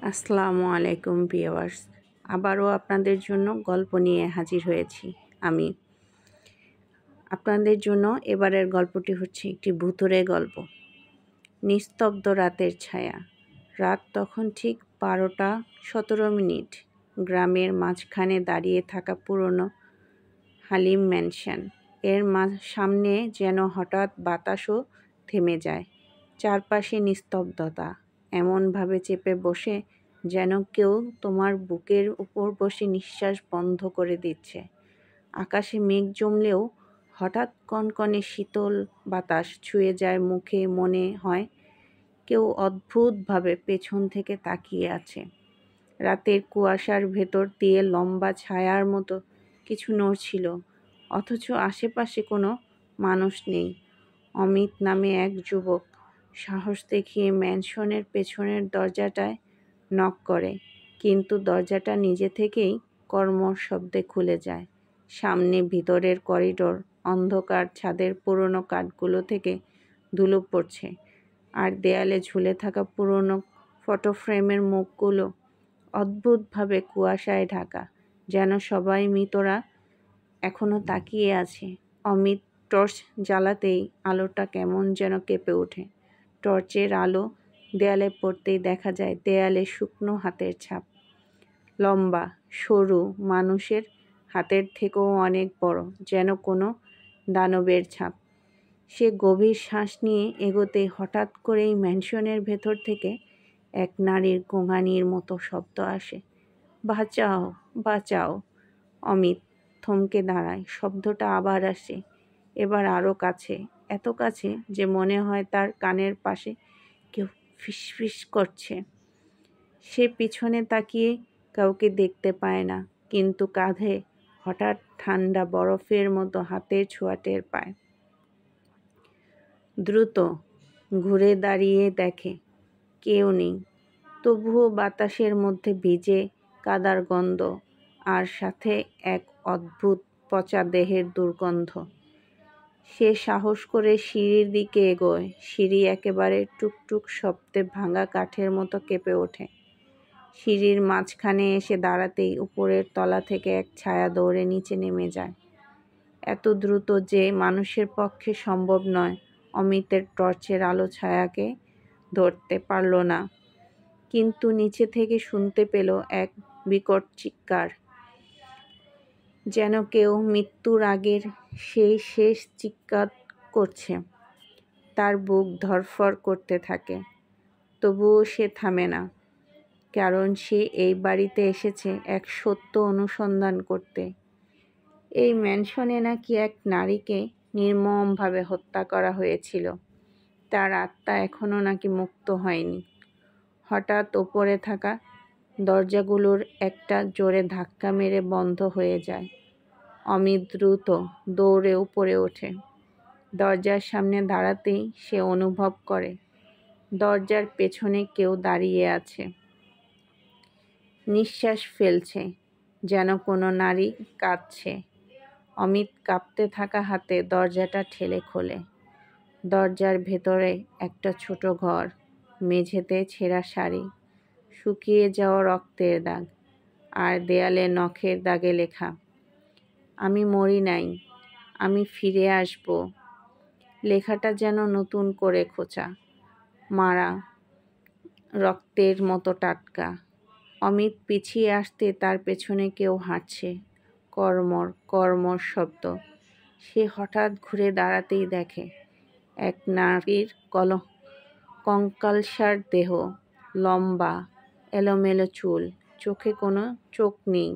আসসালামু আলাইকুম ভিউয়ার্স, আবারও আপনাদের জন্য গল্প নিয়ে হাজির হয়েছি আমি। আপনাদের জন্য এবারের গল্পটি হচ্ছে একটি ভূতুড়ে গল্প। নিস্তব্ধ রাতের ছায়া। রাত তখন ঠিক 12:17। গ্রামের মাঝখানে দাঁড়িয়ে থাকা পুরনো হালিম ম্যানশন এর সামনে যেন হঠাৎ বাতাসও থেমে যায়। চারপাশে নিস্তব্ধতা, এমনভাবে চেপে বসে যেন কেউ তোমার বুকের উপর বসে নিঃশ্বাস বন্ধ করে দিচ্ছে। আকাশে মেঘ জমলেও হঠাৎ কনকনে শীতল বাতাস ছুঁয়ে যায় মুখে, মনে হয় কেউ অদ্ভুতভাবে পেছন থেকে তাকিয়ে আছে। রাতের কুয়াশার ভেতর দিয়ে লম্বা ছায়ার মতো কিছু নড়ছিল, অথচ আশেপাশে কোনো মানুষ নেই। অমিত নামে এক যুবক সাহস দেখিয়ে ম্যানশনের পেছনের দরজাটায় নক করে, কিন্তু দরজাটা নিজে থেকেই কর্মর শব্দে খুলে যায়। সামনে ভিতরের করিডোর, অন্ধকার, ছাদের পুরনো কাঠগুলো থেকে ধুলো পড়ছে, আর দেয়ালে ঝুলে থাকা পুরনো ফটো ফ্রেমের মুখগুলো অদ্ভুতভাবে কুয়াশায় ঢাকা, যেন সবাই মৃতরা এখনো তাকিয়ে আছে। অমিত টর্চ জ্বালাতেই আলোটা কেমন যেন কেঁপে ওঠে। টর্চের আলো দেয়ালে পড়তেই দেখা যায় দেয়ালে শুকনো হাতের ছাপ, লম্বা, সরু, মানুষের হাতের থেকেও অনেক বড়, যেন কোনো দানবের ছাপ। সে গভীর শ্বাস নিয়ে এগোতেই হঠাৎ করেই ম্যানশনের ভেতর থেকে এক নারীর গোঙানির মতো শব্দ আসে, বাঁচাও, বাঁচাও। অমিত থমকে দাঁড়ায়। শব্দটা আবার আসে, এবার আরও কাছে, এত কাছে যে মনে হয় তার কানের পাশে কেউ ফিসফিস করছে। সে পিছনে তাকিয়ে কাউকে দেখতে পায় না, কিন্তু কাঁধে হঠাৎ ঠান্ডা বরফের মতো হাতের ছোঁয়া টের পায়। দ্রুত ঘুরে দাঁড়িয়ে দেখে কেউ নেই, তবুও বাতাসের মধ্যে ভিজে কাদার গন্ধ, আর সাথে এক অদ্ভুত পচা দেহের দুর্গন্ধ। সে সাহস করে সিঁড়ির দিকে এগোয়। সিঁড়ি একেবারে টুকটুক শব্দে ভাঙা কাঠের মতো কেঁপে ওঠে। সিঁড়ির মাঝখানে এসে দাঁড়াতেই উপরের তলা থেকে এক ছায়া দৌড়ে নিচে নেমে যায়, এত দ্রুত যে মানুষের পক্ষে সম্ভব নয়। অমিতের টর্চের আলো ছায়াকে ধরতে পারল না, কিন্তু নিচে থেকে শুনতে পেল এক বিকট চিৎকার, যেন কেউ মৃত্যুর আগের সেই শেষ চিৎকার করছে। তার বুক ধড়ফড় করতে থাকে, তবুও সে থামে না, কারণ সে এই বাড়িতে এসেছে এক সত্য অনুসন্ধান করতে। এই ম্যানশনে নাকি এক নারীকে নির্মমভাবে হত্যা করা হয়েছিল, তার আত্মা এখনও নাকি মুক্ত হয়নি। হঠাৎ ওপরে থাকা দরজাগুলোর একটা জোরে ধাক্কা মেরে বন্ধ হয়ে যায়। অমিত দ্রুত দৌড়ে উপরে ওঠে। দরজার সামনে দাঁড়াতেই সে অনুভব করে দরজার পেছনে কেউ দাঁড়িয়ে আছে, নিঃশ্বাস ফেলছে, যেন কোনো নারী কাঁদছে। অমিত কাঁপতে থাকা হাতে দরজাটা ঠেলে খোলে। দরজার ভেতরে একটা ছোট ঘর, মেঝেতে ছেঁড়া শাড়ি, শুকিয়ে যাওয়া রক্তের দাগ, আর দেয়ালে নখের দাগে লেখা, আমি মরি নাই, আমি ফিরে আসব। লেখাটা যেন নতুন করে খোঁচা মারা, রক্তের মতো টাটকা। অমিত পিছিয়ে আসতে তার পেছনে কেউ হাঁটছে, কর্মর কর্মর শব্দ। সে হঠাৎ ঘুরে দাঁড়াতেই দেখে এক নারীর কঙ্কালসার দেহ, লম্বা এলোমেলো চুল, চোখে কোনো চোখ নেই,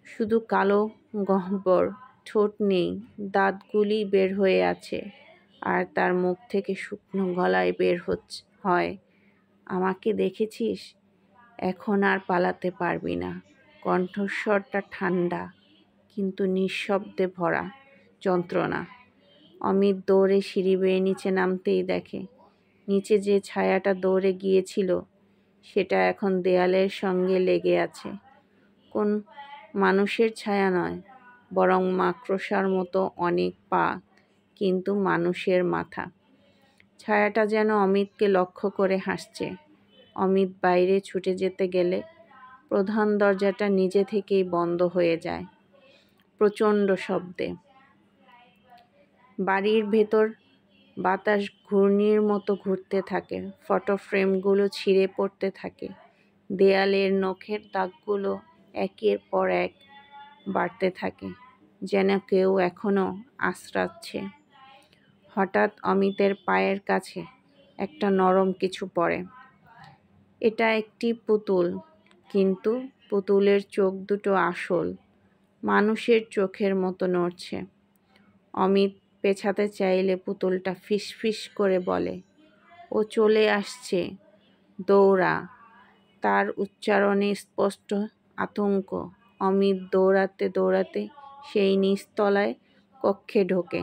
শুধু কালো গহ্বর, ঠোঁট নেই, দাঁতগুলি বের হয়ে আছে, আর তার মুখ থেকে শুকনো গলায় বের হয়, আমাকে দেখেছিস, এখন আর পালাতে পারবি না। কণ্ঠস্বরটা ঠান্ডা, কিন্তু নিঃশব্দে ভরা যন্ত্রণা। অমিত দৌড়ে সিঁড়ি বেয়ে নিচে নামতেই দেখে নিচে যে ছায়াটা দৌড়ে গিয়েছিল সেটা এখন দেয়ালের সঙ্গে লেগে আছে। কোন মানুষের ছায়া নয়, বরং মাকড়সার মতো অনেক পা, কিন্তু মানুষের মাথা। ছায়াটা যেন অমিতকে লক্ষ্য করে হাসছে, অমিত বাইরে ছুটে যেতে গেলে প্রধান দরজাটা নিজে থেকেই বন্ধ হয়ে যায় প্রচণ্ড শব্দে। বাড়ির ভেতর বাতাস ঘূর্ণির মতো ঘুরতে থাকে, ফটো ফ্রেমগুলো ছিঁড়ে পড়তে থাকে, দেয়ালের নখের দাগগুলো একের পর এক বাড়তে থাকে, যেন কেউ এখনো আঁচড়াচ্ছে। হঠাৎ অমিতের পায়ের কাছে একটা নরম কিছু পড়ে। এটা একটি পুতুল, কিন্তু পুতুলের চোখ দুটো আসল, মানুষের চোখের মতো নড়ছে। অমিত পেছাতে চাইলে পুতুলটা ফিসফিস করে বলে, ও চলে আসছে, দৌড়া। তার উচ্চারণে স্পষ্ট আতঙ্ক। অমিত দৌড়াতে দৌড়াতে সেই নিচতলায় কক্ষে ঢোকে,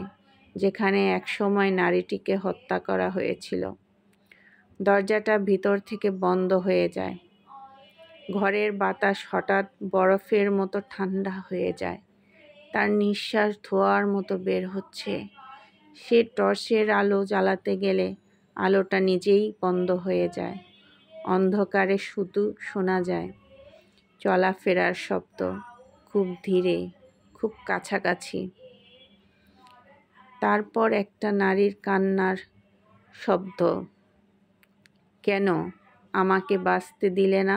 যেখানে একসময় নারীটিকে হত্যা করা হয়েছিল। দরজাটা ভিতর থেকে বন্ধ হয়ে যায়। ঘরের বাতাস হঠাৎ বরফের মতো ঠান্ডা হয়ে যায়। তার নিঃশ্বাস ধোঁয়ার মতো বের হচ্ছে। সে টর্চের আলো জ্বালাতে গেলে আলোটা নিজেই বন্ধ হয়ে যায়। অন্ধকারে শুধু শোনা যায় চলাফেরার শব্দ, খুব ধীরে, খুব কাছাকাছি। তারপর একটা নারীর কান্নার শব্দ, কেন আমাকে বাঁচতে দিলে না?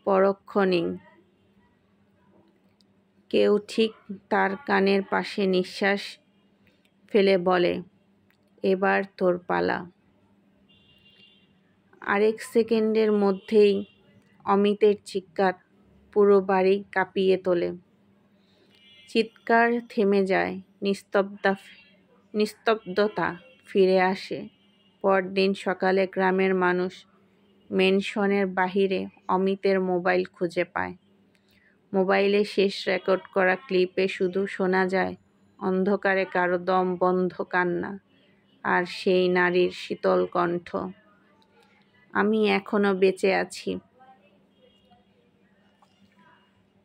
পরক্ষণেই কেউ ঠিক তার কানের পাশে নিঃশ্বাস ফেলে বলে, এবার তোর পালা। আরেক সেকেন্ডের মধ্যেই অমিতের চিৎকার পুরো বাড়ি কাঁপিয়ে তোলে। চিৎকার থেমে যায়, নিস্তব্ধতা ফিরে আসে। পরদিন সকালে গ্রামের মানুষ মেনশনের বাহিরে অমিতের মোবাইল খুঁজে পায়। মোবাইলে শেষ রেকর্ড করা ক্লিপে শুধু শোনা যায় অন্ধকারে কারো দম বন্ধ কান্না, আর সেই নারীর শীতল কণ্ঠ, আমি এখনো বেঁচে আছি।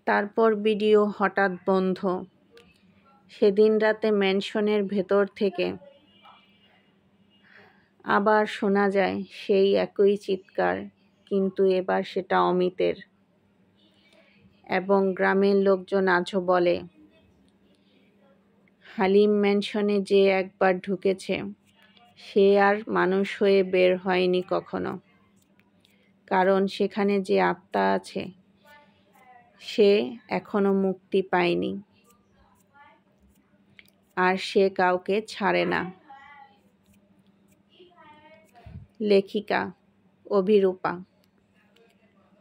তারপর ভিডিও হঠাৎ বন্ধ। সেদিন রাতে ম্যানশনের ভেতর থেকে আবার শোনা যায় সেই একই চিৎকার, কিন্তু এবার সেটা অমিতের। এবং গ্রামের লোকজন আজও বলে, হালিম ম্যানশনে যে একবার ঢুকেছে সে আর মানুষ হয়ে বের হয়নি কখনো। কারণ সেখানে যে আত্মা আছে সে এখনো মুক্তি পায়নি, আর সে কাউকে ছাড়ে না। লেখিকা অভিরূপা।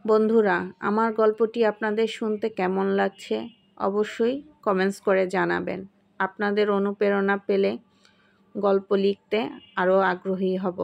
বন্ধুরা, আমার গল্পটি আপনাদের শুনতে কেমন লাগছে অবশ্যই কমেন্টস করে জানাবেন। আপনাদের অনুপ্রেরণা পেলে গল্প লিখতে আরও আগ্রহী হব।